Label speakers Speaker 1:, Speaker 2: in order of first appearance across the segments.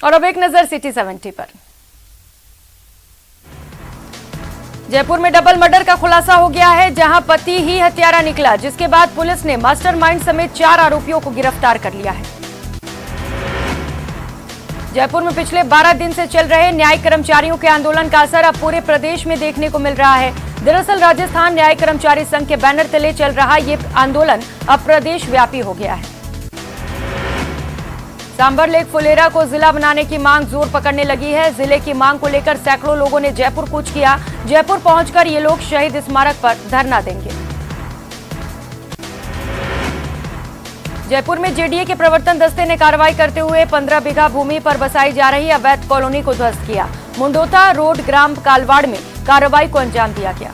Speaker 1: और अब एक नजर सिटी 70 पर। जयपुर में डबल मर्डर का खुलासा हो गया है, जहां पति ही हत्यारा निकला, जिसके बाद पुलिस ने मास्टरमाइंड समेत 4 आरोपियों को गिरफ्तार कर लिया है। जयपुर में पिछले 12 दिन से चल रहे न्यायिक कर्मचारियों के आंदोलन का असर अब पूरे प्रदेश में देखने को मिल रहा है। दरअसल राजस्थान न्यायिक कर्मचारी संघ के बैनर तले चल रहा ये आंदोलन अब प्रदेश व्यापी हो गया है। सांबर लेक फुलेरा को जिला बनाने की मांग जोर पकड़ने लगी है। जिले की मांग को लेकर सैकड़ों लोगों ने जयपुर कूच किया। जयपुर पहुंचकर ये लोग शहीद स्मारक पर धरना देंगे। जयपुर में जेडीए के प्रवर्तन दस्ते ने कार्रवाई करते हुए 15 बीघा भूमि पर बसाई जा रही अवैध कॉलोनी को ध्वस्त किया। मुंडोता रोड ग्राम कालवाड़ में कार्रवाई को अंजाम दिया गया।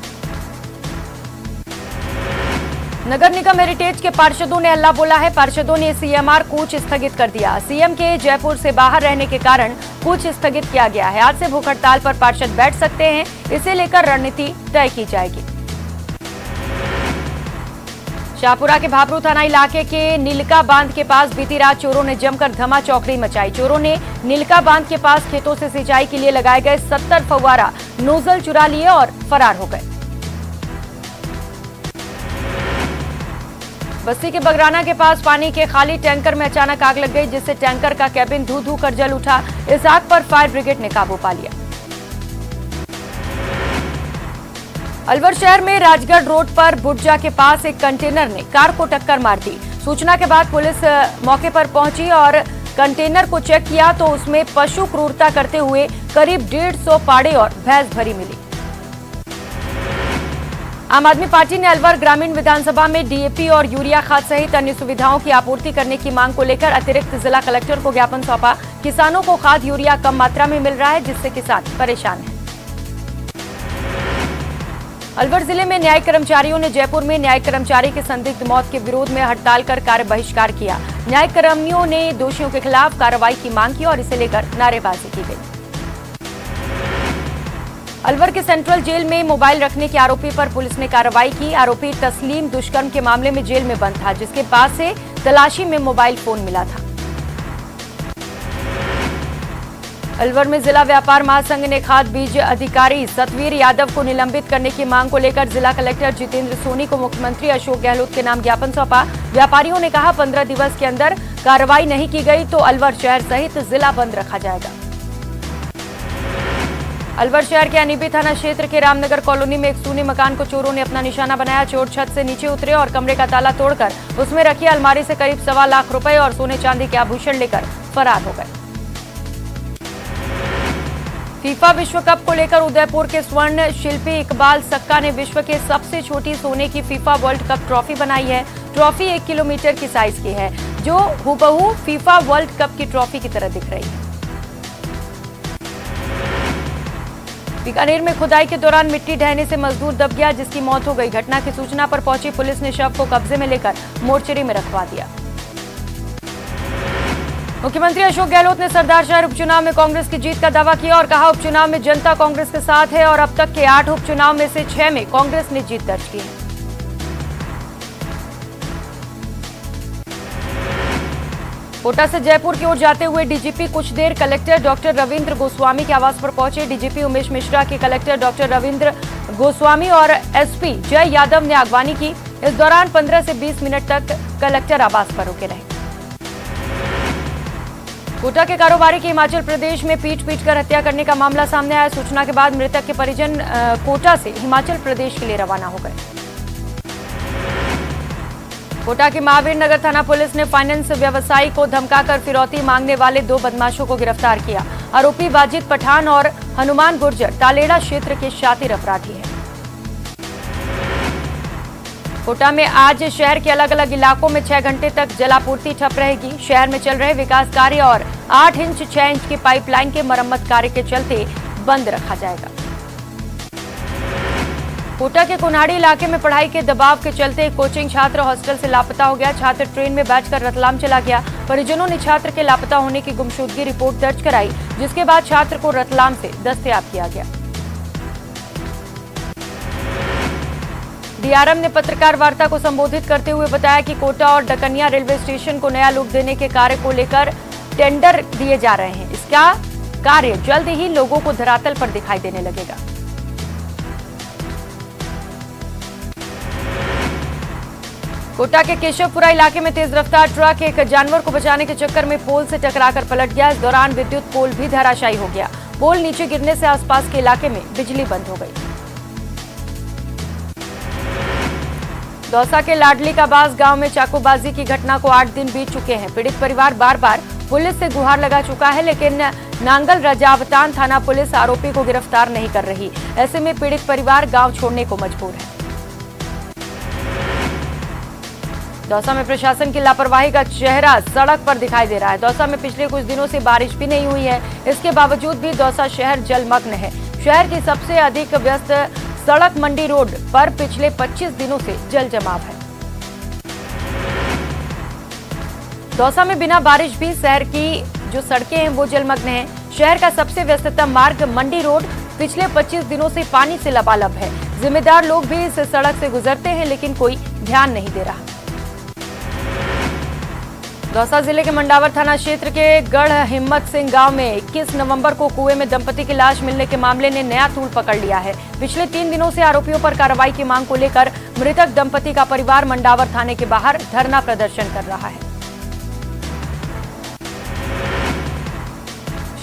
Speaker 1: नगर निगम हेरिटेज के पार्षदों ने हल्ला बोला है। पार्षदों ने सीएमआर कूच स्थगित कर दिया। सीएम के जयपुर से बाहर रहने के कारण कूच स्थगित किया गया है। आज से भूख हड़ताल पर पार्षद बैठ सकते हैं, इसे लेकर रणनीति तय की जाएगी। शाहपुरा के भाबरू थाना इलाके के नीलका बांध के पास बीती रात चोरों ने जमकर धमाचौकड़ी मचाई। चोरों ने नीलका बांध के पास खेतों से सिंचाई के लिए लगाए गए 70 फव्वारा नोजल चुरा लिए और फरार हो गए। बस्ती के बगराना के पास पानी के खाली टैंकर में अचानक आग लग गई, जिससे टैंकर का कैबिन धू धू कर जल उठा। इस आग पर फायर ब्रिगेड ने काबू पा लिया। अलवर शहर में राजगढ़ रोड पर बुर्जा के पास एक कंटेनर ने कार को टक्कर मार दी। सूचना के बाद पुलिस मौके पर पहुंची और कंटेनर को चेक किया तो उसमें पशु क्रूरता करते हुए करीब 150 पाड़े और भैंस भरी मिली। आम आदमी पार्टी ने अलवर ग्रामीण विधानसभा में डीएपी और यूरिया खाद सहित अन्य सुविधाओं की आपूर्ति करने की मांग को लेकर अतिरिक्त जिला कलेक्टर को ज्ञापन सौंपा। किसानों को खाद यूरिया कम मात्रा में मिल रहा है, जिससे किसान परेशान हैं। अलवर जिले में न्यायिक कर्मचारियों ने जयपुर में न्यायिक कर्मचारी के संदिग्ध मौत के विरोध में हड़ताल कर कार्य बहिष्कार किया। न्यायिक कर्मियों ने दोषियों के खिलाफ कार्रवाई की मांग की और इसे लेकर नारेबाजी की गई। अलवर के सेंट्रल जेल में मोबाइल रखने के आरोपी पर पुलिस ने कार्रवाई की। आरोपी तस्लीम दुष्कर्म के मामले में जेल में बंद था, जिसके पास से तलाशी में मोबाइल फोन मिला था। अलवर में जिला व्यापार महासंघ ने खाद बीज अधिकारी सतवीर यादव को निलंबित करने की मांग को लेकर जिला कलेक्टर जितेंद्र सोनी को मुख्यमंत्री अशोक गहलोत के नाम ज्ञापन सौंपा। व्यापारियों ने कहा 15 दिवस के अंदर कार्रवाई नहीं की गई तो अलवर शहर सहित जिला बंद रखा जाएगा। अलवर शहर के अनीबी थाना क्षेत्र के रामनगर कॉलोनी में एक सूने मकान को चोरों ने अपना निशाना बनाया। चोर छत से नीचे उतरे और कमरे का ताला तोड़कर उसमें रखी अलमारी से करीब 1.25 लाख रुपए और सोने चांदी के आभूषण लेकर फरार हो गए। फीफा विश्व कप को लेकर उदयपुर के स्वर्ण शिल्पी इकबाल सक्का ने विश्व के सबसे छोटी सोने की फीफा वर्ल्ड कप ट्रॉफी बनाई है। ट्रॉफी 1 किलोमीटर की साइज की है, जो हूबहू फीफा वर्ल्ड कप की ट्रॉफी की तरह दिख रही है। बीकानेर में खुदाई के दौरान मिट्टी ढहने से मजदूर दब गया, जिसकी मौत हो गई। घटना की सूचना पर पहुंची पुलिस ने शव को कब्जे में लेकर मोर्चरी में रखवा दिया। मुख्यमंत्री अशोक गहलोत ने सरदार शहर उपचुनाव में कांग्रेस की जीत का दावा किया और कहा उपचुनाव में जनता कांग्रेस के साथ है और अब तक के 8 उपचुनाव में से 6 में कांग्रेस ने जीत दर्ज की है। कोटा से जयपुर की ओर जाते हुए डीजीपी कुछ देर कलेक्टर डॉक्टर रविंद्र गोस्वामी के आवास पर पहुंचे। डीजीपी उमेश मिश्रा के कलेक्टर डॉक्टर रविंद्र गोस्वामी और एसपी जय यादव ने अगवानी की। इस दौरान 15 से 20 मिनट तक कलेक्टर आवास पर रुके रहे। कोटा के कारोबारी की हिमाचल प्रदेश में पीट कर हत्या करने का मामला सामने आया। सूचना के बाद मृतक के परिजन कोटा से हिमाचल प्रदेश के लिए रवाना हो गए। कोटा की महावीर नगर थाना पुलिस ने फाइनेंस व्यवसायी को धमकाकर फिरौती मांगने वाले 2 बदमाशों को गिरफ्तार किया। आरोपी वाजिद पठान और हनुमान गुर्जर तालेड़ा क्षेत्र के शातिर अपराधी हैं। कोटा में आज शहर के अलग अलग इलाकों में 6 घंटे तक जलापूर्ति ठप रहेगी। शहर में चल रहे विकास कार्य और 8 इंच 6 इंच की पाइपलाइन के मरम्मत कार्य के चलते बंद रखा जाएगा। कोटा के कोनाड़ी इलाके में पढ़ाई के दबाव के चलते एक कोचिंग छात्र हॉस्टल से लापता हो गया। छात्र ट्रेन में बैठकर रतलाम चला गया। परिजनों ने छात्र के लापता होने की गुमशुदगी रिपोर्ट दर्ज कराई, जिसके बाद छात्र को रतलाम से दस्तयाब किया गया। डीआरएम ने पत्रकार वार्ता को संबोधित करते हुए बताया कि कोटा और डकनिया रेलवे स्टेशन को नया लुक देने के कार्य को लेकर टेंडर दिए जा रहे हैं। इसका कार्य जल्द ही लोगों को धरातल पर दिखाई देने लगेगा। कोटा के केशवपुरा इलाके में तेज रफ्तार ट्रक एक जानवर को बचाने के चक्कर में पोल से टकराकर पलट गया। इस दौरान विद्युत पोल भी धराशायी हो गया। पोल नीचे गिरने से आसपास के इलाके में बिजली बंद हो गई। दौसा के लाडली का बास गांव में चाकूबाजी की घटना को 8 दिन बीत चुके हैं। पीड़ित परिवार बार बार पुलिस से गुहार लगा चुका है, लेकिन नांगल रजावतान थाना पुलिस आरोपी को गिरफ्तार नहीं कर रही। ऐसे में पीड़ित परिवार गांव छोड़ने को मजबूर है। दौसा में प्रशासन की लापरवाही का चेहरा सड़क पर दिखाई दे रहा है। दौसा में पिछले कुछ दिनों से बारिश भी नहीं हुई है। इसके बावजूद भी दौसा शहर जलमग्न है। शहर की सबसे अधिक व्यस्त सड़क मंडी रोड पर पिछले 25 दिनों से जल जमाव है। दौसा में बिना बारिश भी शहर की जो सड़कें हैं वो जलमग्न हैं। शहर का सबसे व्यस्ततम मार्ग मंडी रोड पिछले 25 दिनों से पानी से लबालब है। जिम्मेदार लोग भी इस सड़क से गुजरते हैं, लेकिन कोई ध्यान नहीं दे रहा। दौसा जिले के मंडावर थाना क्षेत्र के गढ़ हिम्मत सिंह गांव में 21 नवंबर को कुएं में दंपति की लाश मिलने के मामले ने नया तूल पकड़ लिया है। पिछले 3 दिनों से आरोपियों पर कार्रवाई की मांग को लेकर मृतक दंपति का परिवार मंडावर थाने के बाहर धरना प्रदर्शन कर रहा है।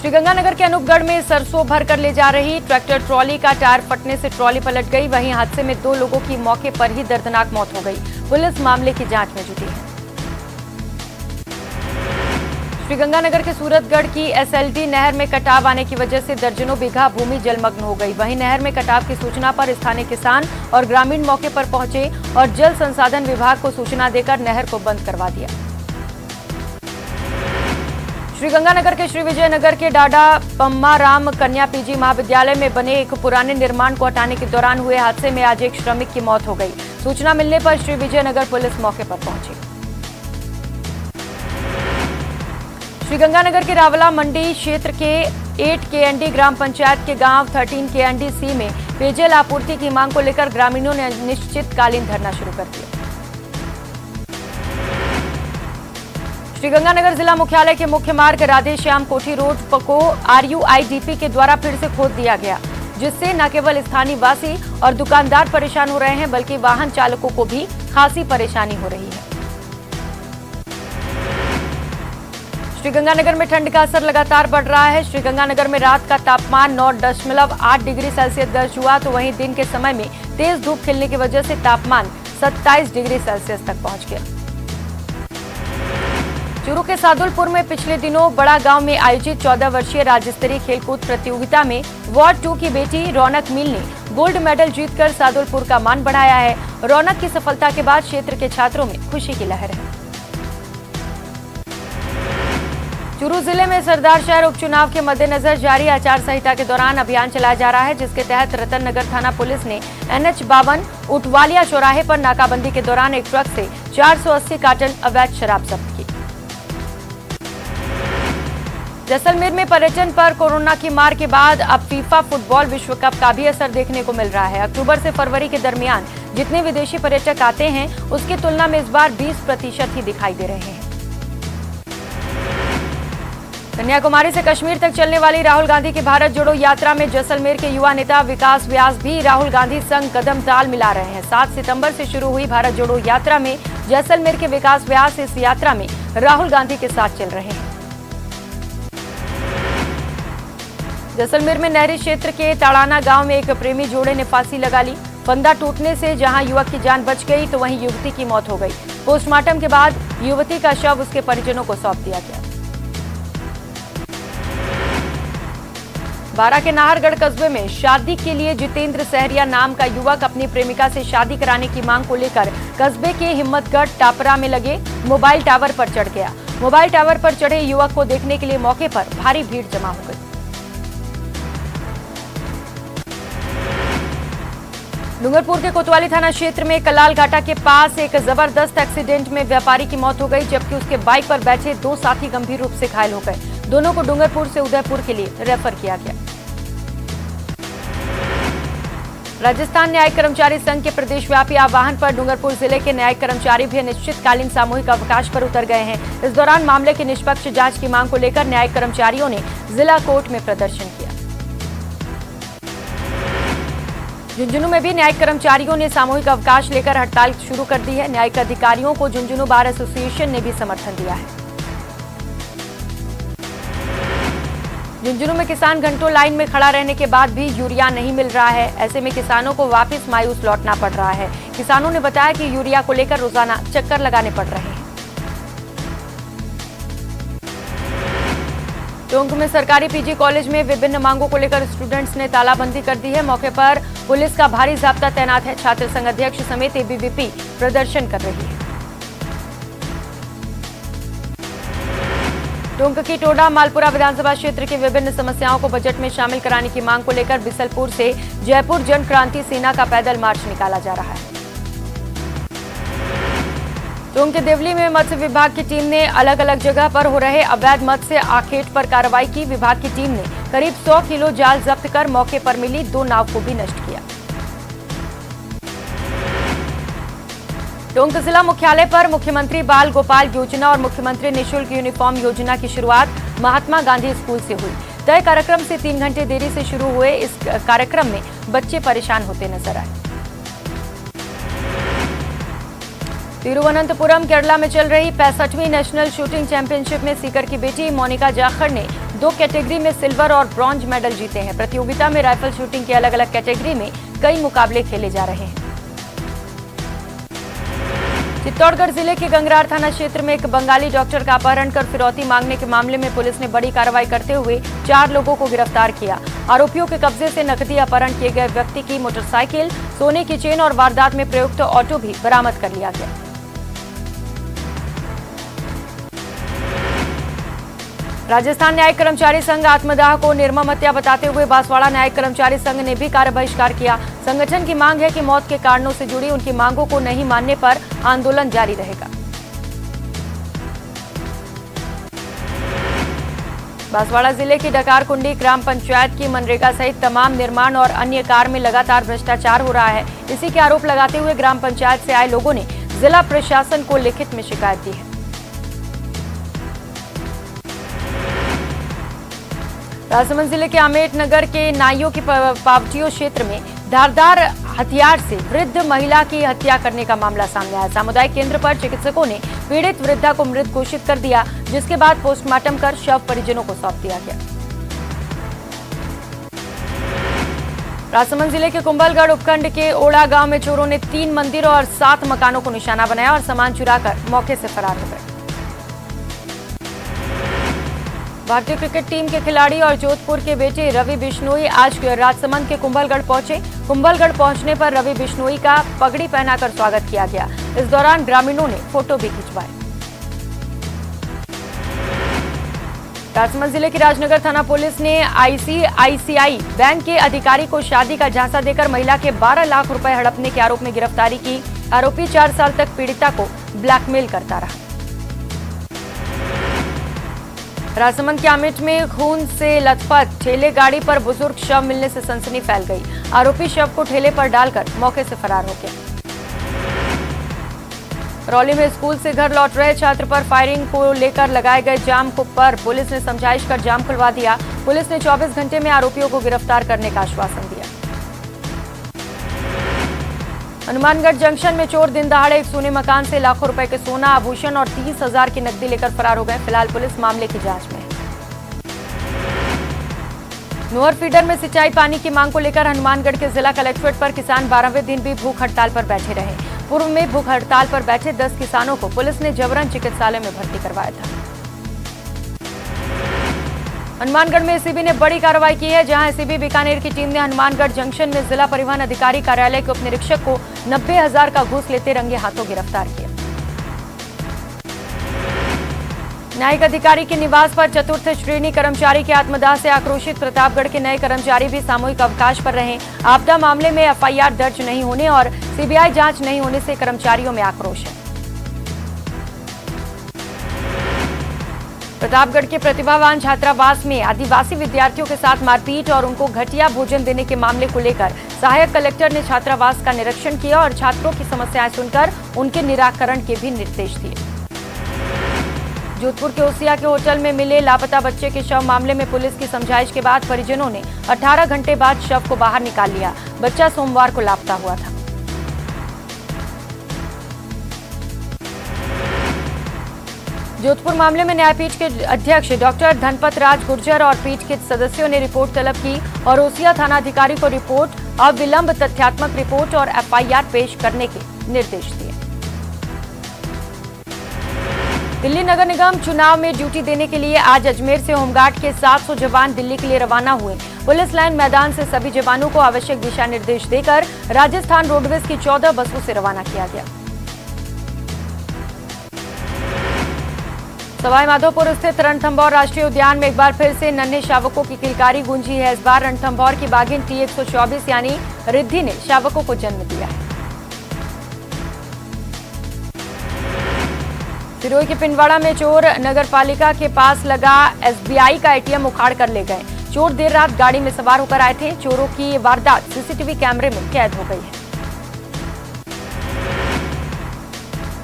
Speaker 1: श्रीगंगानगर के अनूपगढ़ में सरसों भरकर ले जा रही ट्रैक्टर ट्रॉली का टायर फटने से ट्रॉली पलट गई। वहीं हादसे में 2 लोगों की मौके पर ही दर्दनाक मौत हो गई। पुलिस मामले की जांच में जुटी है। श्रीगंगानगर के सूरतगढ़ की एसएलडी नहर में कटाव आने की वजह से दर्जनों बीघा भूमि जलमग्न हो गई। वहीं नहर में कटाव की सूचना पर स्थानीय किसान और ग्रामीण मौके पर पहुंचे और जल संसाधन विभाग को सूचना देकर नहर को बंद करवा दिया। श्रीगंगानगर के श्री विजय नगर के डाडा पम्मा राम कन्या पीजी महाविद्यालय में बने एक पुराने निर्माण को हटाने के दौरान हुए हादसे में आज एक श्रमिक की मौत हो गई। सूचना मिलने पर श्री विजय नगर पुलिस मौके पर पहुंची। श्रीगंगानगर के रावला मंडी क्षेत्र के 8 केएनडी ग्राम पंचायत के गांव 13 केएनडी सी में पेयजल आपूर्ति की मांग को लेकर ग्रामीणों ने अनिश्चितकालीन धरना शुरू कर दिया। श्रीगंगानगर जिला मुख्यालय के मुख्य मार्ग राधे श्याम कोठी रोड को RUIDP के द्वारा फिर से खोद दिया गया, जिससे न केवल स्थानीय वासी और दुकानदार परेशान हो रहे हैं, बल्कि वाहन चालकों को भी खासी परेशानी हो रही है। श्रीगंगानगर में ठंड का असर लगातार बढ़ रहा है। श्रीगंगानगर में रात का तापमान 9.8 डिग्री सेल्सियस दर्ज हुआ, तो वहीं दिन के समय में तेज धूप खिलने की वजह से तापमान 27 डिग्री सेल्सियस तक पहुंच गया। चूरू के सादुलपुर में पिछले दिनों बड़ा गांव में आयोजित 14 वर्षीय राज्य स्तरीय खेलकूद प्रतियोगिता में वार्ड 2 की बेटी रौनक मील ने गोल्ड मेडल जीतकर सादुलपुर का मान बढ़ाया है। रौनक की सफलता के बाद क्षेत्र के छात्रों में खुशी की लहर है। चूरू जिले में सरदार शहर उपचुनाव के मद्देनजर जारी आचार संहिता के दौरान अभियान चलाया जा रहा है, जिसके तहत रतन नगर थाना पुलिस ने NH52 उटवालिया चौराहे पर नाकाबंदी के दौरान एक ट्रक से 480 कार्टन अवैध शराब जब्त की। जैसलमेर में पर्यटन पर कोरोना की मार के बाद अब फीफा फुटबॉल विश्व कप का भी असर देखने को मिल रहा है। अक्टूबर से फरवरी के दरमियान जितने विदेशी पर्यटक आते हैं, उसकी तुलना में इस बार 20% ही दिखाई दे रहे हैं। कन्याकुमारी से कश्मीर तक चलने वाली राहुल गांधी की भारत जोड़ो यात्रा में जैसलमेर के युवा नेता विकास व्यास भी राहुल गांधी संग कदम ताल मिला रहे हैं। 7 सितंबर से शुरू हुई भारत जोड़ो यात्रा में जैसलमेर के विकास व्यास इस यात्रा में राहुल गांधी के साथ चल रहे हैं। जैसलमेर में नहरी क्षेत्र के ताड़ाना गांव में एक प्रेमी जोड़े ने फांसी लगा ली। फंदा टूटने से जहां युवक की जान बच गई, तो वहीं युवती की मौत हो गई। पोस्टमार्टम के बाद युवती का शव उसके परिजनों को सौंप दिया गया। बारां के नाहरगढ़ कस्बे में शादी के लिए जितेंद्र सहरिया नाम का युवक अपनी प्रेमिका से शादी कराने की मांग को लेकर कस्बे के हिम्मतगढ़ टापरा में लगे मोबाइल टावर पर चढ़ गया। मोबाइल टावर पर चढ़े युवक को देखने के लिए मौके पर भारी भीड़ जमा हो गई। डूंगरपुर के कोतवाली थाना क्षेत्र में कलाल घाटा के पास एक जबरदस्त एक्सीडेंट में व्यापारी की मौत हो गई, जबकि उसके बाइक पर बैठे 2 साथी गंभीर रूप से घायल हो गए। दोनों को डूंगरपुर से उदयपुर के लिए रेफर किया गया। राजस्थान न्यायिक कर्मचारी संघ के प्रदेशव्यापी आह्वान पर डूंगरपुर जिले के न्यायिक कर्मचारी भी अनिश्चितकालीन सामूहिक अवकाश पर उतर गए हैं। इस दौरान मामले की निष्पक्ष जांच की मांग को लेकर न्यायिक कर्मचारियों ने जिला कोर्ट में प्रदर्शन किया। झुंझुनू में भी न्यायिक कर्मचारियों ने सामूहिक अवकाश लेकर हड़ताल शुरू कर दी है। न्यायिक अधिकारियों को झुंझुनू बार एसोसिएशन ने भी समर्थन दिया है। झुंझुनू में किसान घंटों लाइन में खड़ा रहने के बाद भी यूरिया नहीं मिल रहा है। ऐसे में किसानों को वापस मायूस लौटना पड़ रहा है। किसानों ने बताया कि यूरिया को लेकर रोजाना चक्कर लगाने पड़ रहे हैं। टोंक में सरकारी पीजी कॉलेज में विभिन्न मांगों को लेकर स्टूडेंट्स ने तालाबंदी कर दी है। मौके पर पुलिस का भारी जाब्ता तैनात है। छात्र संघ अध्यक्ष समेत एबीवीपी प्रदर्शन कर रही है। टोंक की टोडा मालपुरा विधानसभा क्षेत्र की विभिन्न समस्याओं को बजट में शामिल कराने की मांग को लेकर बिसलपुर से जयपुर जन क्रांति सेना का पैदल मार्च निकाला जा रहा है। टोंक के देवली में मत्स्य विभाग की टीम ने अलग अलग जगह पर हो रहे अवैध मत्स्य आखेट पर कार्रवाई की। विभाग की टीम ने करीब 100 किलो जाल जब्त कर मौके पर मिली 2 नाव को भी नष्ट किया। टोंक जिला मुख्यालय पर मुख्यमंत्री बाल गोपाल योजना और मुख्यमंत्री निःशुल्क यूनिफॉर्म योजना की शुरुआत महात्मा गांधी स्कूल से हुई। तय कार्यक्रम से 3 घंटे देरी से शुरू हुए इस कार्यक्रम में बच्चे परेशान होते नजर आए। तिरुवनंतपुरम केरला में चल रही 65वीं नेशनल शूटिंग चैंपियनशिप में सीकर की बेटी मोनिका जाखड़ ने 2 कैटेगरी में सिल्वर और ब्रॉन्ज मेडल जीते हैं। प्रतियोगिता में राइफल शूटिंग की अलग अलग कैटेगरी में कई मुकाबले खेले जा रहे हैं। चित्तौड़गढ़ जिले के गंगरार थाना क्षेत्र में एक बंगाली डॉक्टर का अपहरण कर फिरौती मांगने के मामले में पुलिस ने बड़ी कार्रवाई करते हुए 4 लोगों को गिरफ्तार किया। आरोपियों के कब्जे से नकदी, अपहरण किए गए व्यक्ति की मोटरसाइकिल, सोने की चेन और वारदात में प्रयुक्त ऑटो भी बरामद कर लिया गया। राजस्थान न्यायिक कर्मचारी संघ आत्मदाह को निर्मम हत्या बताते हुए बांसवाड़ा न्यायिक कर्मचारी संघ ने भी कार्य बहिष्कार किया। संगठन की मांग है कि मौत के कारणों से जुड़ी उनकी मांगों को नहीं मानने पर आंदोलन जारी रहेगा। बांसवाड़ा जिले की डकारकुंडी ग्राम पंचायत की मनरेगा सहित तमाम निर्माण और अन्य कार्य में लगातार भ्रष्टाचार हो रहा है। इसी के आरोप लगाते हुए ग्राम पंचायत से आए लोगों ने जिला प्रशासन को लिखित में शिकायत दी है। राजसमंद जिले के आमेट नगर के नाइयों की पावटियों क्षेत्र में धारदार हथियार से वृद्ध महिला की हत्या करने का मामला सामने आया। सामुदायिक केंद्र पर चिकित्सकों ने पीड़ित वृद्धा को मृत घोषित कर दिया, जिसके बाद पोस्टमार्टम कर शव परिजनों को सौंप दिया गया। राजसमंद जिले के कुंभलगढ़ उपखंड के ओड़ा गांव में चोरों ने 3 मंदिर और 7 मकानों को निशाना बनाया और सामान चुराकर मौके से फरार हो गए। भारतीय क्रिकेट टीम के खिलाड़ी और जोधपुर के बेटे रवि बिश्नोई आज राजसमंद के कुंभलगढ़ पहुंचे। कुंभलगढ़ पहुंचने पर रवि बिश्नोई का पगड़ी पहनाकर स्वागत किया गया। इस दौरान ग्रामीणों ने फोटो भी खिंचवाए। राजसमंद जिले की राजनगर थाना पुलिस ने आईसीआईसीआई बैंक के अधिकारी को शादी का झांसा देकर महिला के 12 लाख रुपए हड़पने के आरोप में गिरफ्तारी की। आरोपी 4 साल तक पीड़िता को ब्लैकमेल करता रहा। राजसमंद के आमेट में खून से लथपथ ठेले गाड़ी पर बुजुर्ग शव मिलने से सनसनी फैल गई। आरोपी शव को ठेले पर डालकर मौके से फरार हो गया। रौली में स्कूल से घर लौट रहे छात्र पर फायरिंग को लेकर लगाए गए जाम पर पुलिस ने समझाइश कर जाम खुलवा दिया। पुलिस ने 24 घंटे में आरोपियों को गिरफ्तार करने का आश्वासन दिया। हनुमानगढ़ जंक्शन में चोर दिन दहाड़े एक सोने मकान से लाखों रुपए के सोना, आभूषण और 30,000 की नकदी लेकर फरार हो गए। फिलहाल पुलिस मामले की जांच में है। नोहर फीडर में सिंचाई पानी की मांग को लेकर हनुमानगढ़ के जिला कलेक्ट्रेट पर किसान 12वें दिन भी भूख हड़ताल पर बैठे रहे। पूर्व में भूख हड़ताल पर बैठे 10 किसानों को पुलिस ने जबरन चिकित्सालय में भर्ती करवाया था। हनुमानगढ़ में एसीबी ने बड़ी कार्रवाई की है, जहां एसीबी बीकानेर की टीम ने हनुमानगढ़ जंक्शन में जिला परिवहन अधिकारी कार्यालय के उप निरीक्षक को 90,000 का घूस लेते रंगे हाथों गिरफ्तार किया। न्यायिक अधिकारी के निवास पर चतुर्थ श्रेणी कर्मचारी के आत्मदाह से आक्रोशित प्रतापगढ़ के नए कर्मचारी भी सामूहिक अवकाश पर रहे। आपदा मामले में एफआईआर दर्ज नहीं होने और सीबीआई जांच नहीं होने से कर्मचारियों में आक्रोश है। प्रतापगढ़ के प्रतिभावान छात्रावास में आदिवासी विद्यार्थियों के साथ मारपीट और उनको घटिया भोजन देने के मामले को लेकर सहायक कलेक्टर ने छात्रावास का निरीक्षण किया और छात्रों की समस्याएं सुनकर उनके निराकरण के भी निर्देश दिए। जोधपुर के ओसिया के होटल में मिले लापता बच्चे के शव मामले में पुलिस की समझाइश के बाद परिजनों ने 18 घंटे बाद शव को बाहर निकाल लिया। बच्चा सोमवार को लापता हुआ था। जोधपुर मामले में न्यायपीठ के अध्यक्ष डॉक्टर धनपत राज गुर्जर और पीठ के सदस्यों ने रिपोर्ट तलब की और ओसिया थानाधिकारी को रिपोर्ट अविलंब तथ्यात्मक रिपोर्ट और एफआईआर पेश करने के निर्देश दिए। दिल्ली नगर निगम चुनाव में ड्यूटी देने के लिए आज अजमेर से होमगार्ड के 700 जवान दिल्ली के लिए रवाना हुए। पुलिस लाइन मैदान से सभी जवानों को आवश्यक दिशा निर्देश देकर राजस्थान रोडवेज की 14 बसों से रवाना किया गया। सवाई माधोपुर स्थित रणथंभौर राष्ट्रीय उद्यान में एक बार फिर से नन्हे शावकों की किलकारी गूंजी है। इस बार रणथंभौर की बाघिन T124 यानी रिद्धि ने शावकों को जन्म दिया है। सिरोही के पिंडवाड़ा में चोर नगरपालिका के पास लगा SBI का ATM उखाड़ कर ले गए। चोर देर रात गाड़ी में सवार होकर आए थे। चोरों की वारदात सीसीटीवी कैमरे में कैद हो गई है।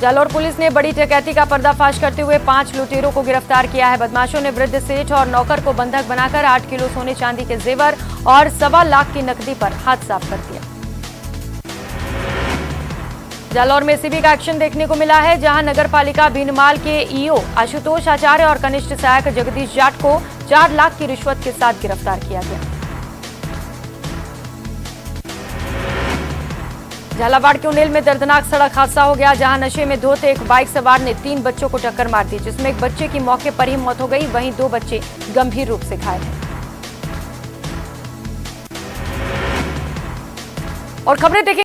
Speaker 1: जालौर पुलिस ने बड़ी डकैती का पर्दाफाश करते हुए 5 लुटेरों को गिरफ्तार किया है। बदमाशों ने वृद्ध सेठ और नौकर को बंधक बनाकर 8 किलो सोने चांदी के जेवर और 1.25 लाख की नकदी पर हाथ साफ कर दिया। जालौर में एसीबी का एक्शन देखने को मिला है, जहां नगरपालिका भीनमाल के ईओ आशुतोष आचार्य और कनिष्ठ सहायक जगदीश जाट को 4 लाख की रिश्वत के साथ गिरफ्तार किया गया। झालावाड़ के उनेल में दर्दनाक सड़क हादसा हो गया, जहां नशे में धोते एक बाइक सवार ने 3 बच्चों को टक्कर मार दी, जिसमें एक बच्चे की मौके पर ही मौत हो गई। वहीं 2 बच्चे गंभीर रूप से घायल हैं। और खबरें देखिए।